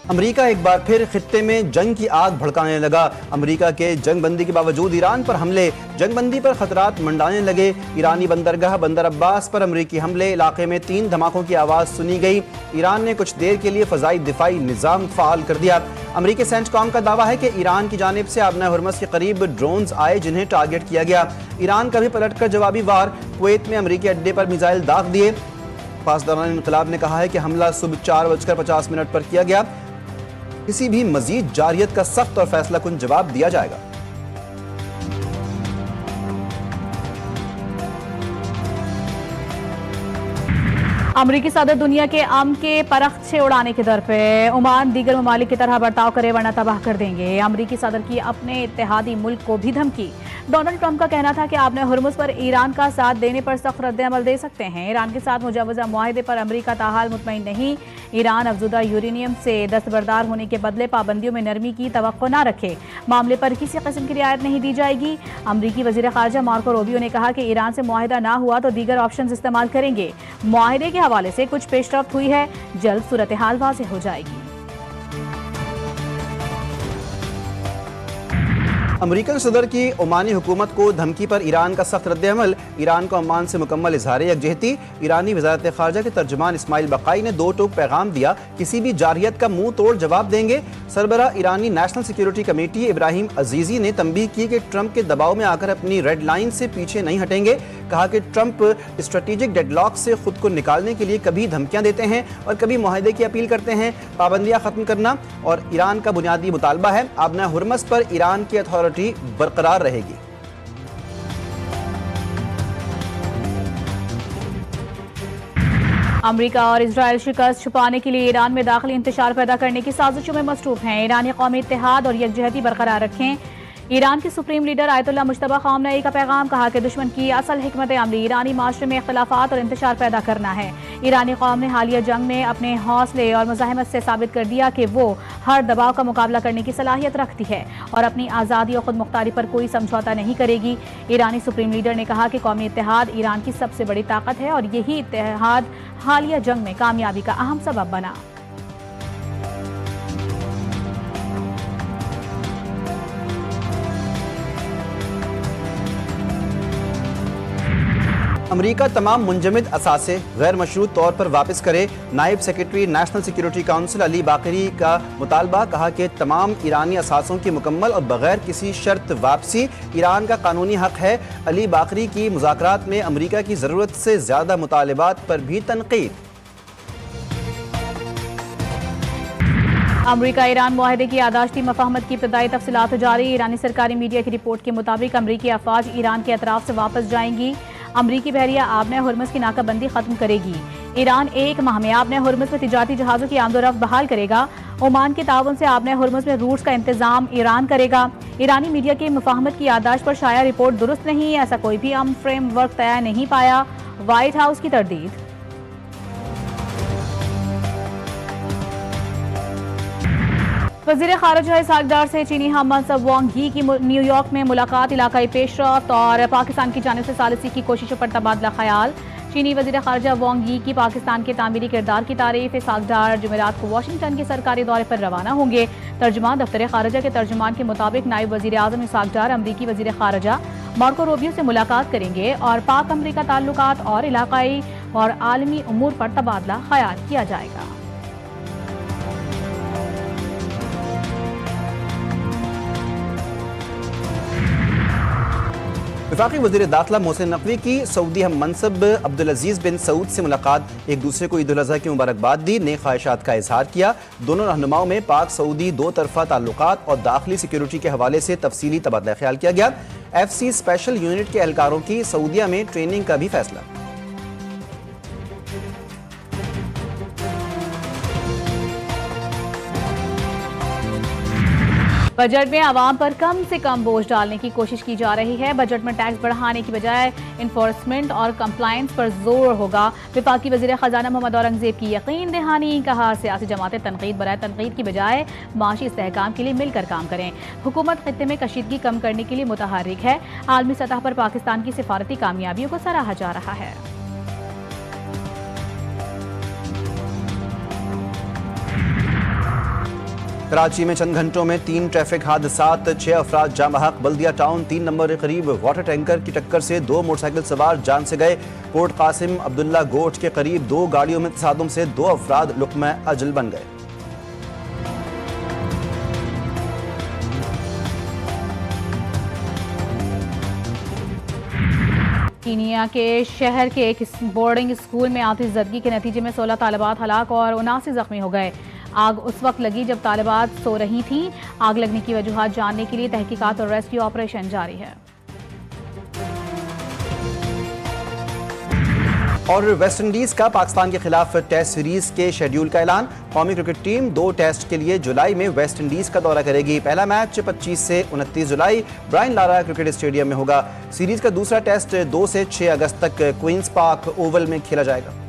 America एक बार फिर खित्ते में जंग की आग भड़काने लगा। अमेरिका के जंगबंदी के बावजूद ईरान पर हमले, जंगबंदी पर खतरात मंडाने लगे। ईरानी बंदरगाह बंदर अब्बास पर अमेरिकी हमले, इलाके में 3 धमाकों की आवाज़ सुनी गई। ईरान ने कुछ देर के लिए फ़ज़ाई दिफाई निज़ाम फ़ाल कर दिया। अमेरिकी सेंटकॉम का दावा है कि ईरान की जानिब से आबना हुर्मस के करीब ड्रोन्स आए जिन्हें टारगेट किया गया। ईरान का भी पलट कर जवाबी वार, कुवैत में अमेरिकी अड्डे पर मिसाइल दाग दिए। पासदारान इनकलाब ने कहा है कि हमला सुबह 4:50 पर किया गया। किसी भी मजीद जारियत का सख्त और फैसला कुन जवाब दिया जाएगा। अमरीकी सदर दुनिया के अमन के परखचे उड़ाने के दर पे, ओमान दीगर ममालिक की तरह बर्ताव करे वरना तबाह कर देंगे। अमरीकी सदर की अपने इत्तेहादी मुल्क को भी धमकी। डोनाल्ड ट्रंप का कहना था कि आपने हुर्मुज पर ईरान का साथ देने पर सख्त रद्द-ए-अमल दे सकते हैं। ईरान के साथ मुजवजा मुआहदे पर अमरीका ताहाल मुतमईन नहीं। ईरान अफजुदा यूरेनियम से दस्तबरदार होने के बदले पाबंदियों में नरमी की तवक्को न रखे। मामले पर किसी किस्म की रियायत नहीं दी जाएगी। अमरीकी वजीर खारजा मार्को रूबियो ने कहा कि ईरान से मुआहदा ना हुआ तो दीगर ऑप्शन इस्तेमाल करेंगे। मुआहदे के हवाले से कुछ पेशरफ्त हुई है, जल्द सूरत हाल वाज़ेह हो जाएगी। अमेरिकन सदर की ओमानी हुकूमत को धमकी पर ईरान का सख्त रद्द-ए-अमल। ईरान को ओमान से मुकम्मल इजहार यकजहती। ईरानी वज़ारत ख़ारजा के तर्जुमान इस्माइल बक़ाई ने 2 टूक पैगाम दिया, किसी भी जारियत का मुंह तोड़ जवाब देंगे। सरबरा ईरानी नेशनल सिक्योरिटी कमेटी इब्राहिम अजीज़ी ने तंबीह की कि ट्रंप के दबाव में आकर अपनी रेड लाइन से पीछे नहीं हटेंगे। कहा कि ट्रंप स्ट्रेटेजिक डेडलॉक से खुद को निकालने के लिए कभी धमकियां देते हैं और कभी मुआहदे की अपील करते हैं। पाबंदियां खत्म करना और ईरान का बुनियादी मुतालबा है, आबना हुर्मस पर ईरान की अथॉरिटी बरकरार रहेगी। अमेरिका और इजराइल शिकस्त छुपाने के लिए ईरान में दाखिली इंतशार पैदा करने की साजिशों में मसरूफ हैं। ईरानी कौमी इत्तेहाद और यकजहती बरकरार रखें। ईरान के supreme leader Ayatollah Mojtaba Khamenei का पैगाम। कहा कि दुश्मन की असल हिकमत अमली ईरानी माशरे में इख्तिलाफात और इंतशार पैदा करना है। ईरानी कौम ने हालिया जंग में अपने हौसले और मुजाहिमत से साबित कर दिया कि वो हर दबाव का मुकाबला करने की सलाहियत रखती है और अपनी आज़ादी और खुद मुख्तारी पर कोई समझौता नहीं करेगी। ईरानी सुप्रीम लीडर ने कहा कि कौमी इत्तेहाद ईरान की सबसे बड़ी ताकत है और यही इत्तेहाद हालिया जंग में कामयाबी का अहम सबब बना। अमेरिका तमाम मुंजमद असासे गैर मशरूत तौर पर वापस करे। नायब secretary national security council Ali बाकरी का मुतालबा। कहा कि तमाम ईरानी असासों की मुकम्मल और बगैर किसी शर्त वापसी ईरान का कानूनी हक है। अली बाकरी की मुज़ाकरात में अमेरिका की ज़रूरत से ज़्यादा मुतालबात पर भी तनकीद। अमरीका ईरान मुआहदे की यादाश्ती मफाहमत की इब्तदाई तफसीलात जारी। ईरानी सरकारी मीडिया की रिपोर्ट के मुताबिक अमरीकी अफवाज ईरान के अतराफ से वापस जाएंगी। अमरीकी बहरिया आबना हुर्मस की नाकाबंदी खत्म करेगी। ईरान 1 माह में आबना हुर्मस में तिजारती जहाज़ों की आमदोरफ्त बहाल करेगा। ओमान के ताउन से आबना हुर्मस में रूट्स का इंतजाम ईरान करेगा। ईरानी मीडिया की मुफाहमत की यादाश्त पर शाया रिपोर्ट दुरुस्त नहीं, ऐसा कोई भी अमन फ्रेमवर्क तैयार नहीं पाया। व्हाइट हाउस की तरदीद। वज़ीर ख़ारिजा इसहाक डार से चीनी हम मनसब वांग यी की न्यूयॉर्क में मुलाकात। इलाकाई पेशरफ्त और पाकिस्तान की जानिब से सालिसी की कोशिशों पर तबादला ख्याल। चीनी वज़ीर ख़ारिजा वांग यी की पाकिस्तान के तामीरी किरदार की तारीफ। इसहाक डार जुमेरात को वाशिंगटन के सरकारी दौरे पर रवाना होंगे। तर्जुमान दफ्तर ख़ारिजा के तर्जुमान के मुताबिक नायब वज़ीर आज़म इसहाक डार अमरीकी वज़ीर ख़ारिजा मार्को रूबियो से मुलाकात करेंगे और पाक अमरीका ताल्लुकात और इलाकाई और आलमी उमूर पर तबादला ख्याल किया जाएगा। वफाकी वज़ीर दाखिला मोहसिन नकवी की सऊदी हम मनसब अब्दुल अजीज़ बिन सऊद से मुलाकात। एक दूसरे को ईद उल अज़हा की मुबारकबाद दी, नेक ख्वाहिशात का इजहार किया। दोनों रहनुमाओं में पाक सऊदी 2 तरफ़ा ताल्लुकात और दाखिली सिक्योरिटी के हवाले से तफसीली तबादला ख्याल किया गया। FC स्पेशल यूनिट के एहलकारों की सऊदिया में ट्रेनिंग का भी फैसला। बजट में आवाम पर कम से कम बोझ डालने की कोशिश की जा रही है। बजट में टैक्स बढ़ाने की बजाय इन्फोर्समेंट और कंप्लायंस पर जोर होगा। वफाकी वज़ीर ख़जाना मोहम्मद औरंगज़ेब की यकीन दहानी। कहा सियासी जमातें तनकीद बराए तनकीद की बजाय माशी इस्तेहकाम के लिए मिलकर काम करें। हुकूमत खित्ते में कशीदगी कम करने के लिए मुतहर्रिक है। आलमी सतह पर पाकिस्तान की सिफारती कामयाबियों को सराहा जा रहा है। कराची में चंद घंटों में 3 ट्रैफिक हादसात, 6 अफराद जाँ बहक। बल्दिया टाउन 3 नंबर के करीब वाटर टैंकर की टक्कर से 2 मोटरसाइकिल सवार जान से गए। कोट कासिम अब्दुल्ला गोट के करीब 2 गाड़ियों में तसादुम से 2 अफराद लुक़्मा अजल बन गए। कीनिया के शहर के एक बोर्डिंग स्कूल में आतिशज़दगी के नतीजे में 16 तालिबात हलाक और 79 जख्मी हो गए। आग उस वक्त लगी जब तालिबात सो रही थीं। आग लगने की वजूहात जानने के लिए तहकीकात और रेस्क्यू ऑपरेशन जारी है। और वेस्ट इंडीज का पाकिस्तान के खिलाफ टेस्ट सीरीज के शेड्यूल का ऐलान। कौमी क्रिकेट टीम 2 टेस्ट के लिए जुलाई में वेस्ट इंडीज का दौरा करेगी। पहला मैच 25 से 29 जुलाई ब्रायन लारा क्रिकेट स्टेडियम में होगा। सीरीज का दूसरा टेस्ट 2 से 6 अगस्त तक क्वींस पार्क ओवल में खेला जाएगा।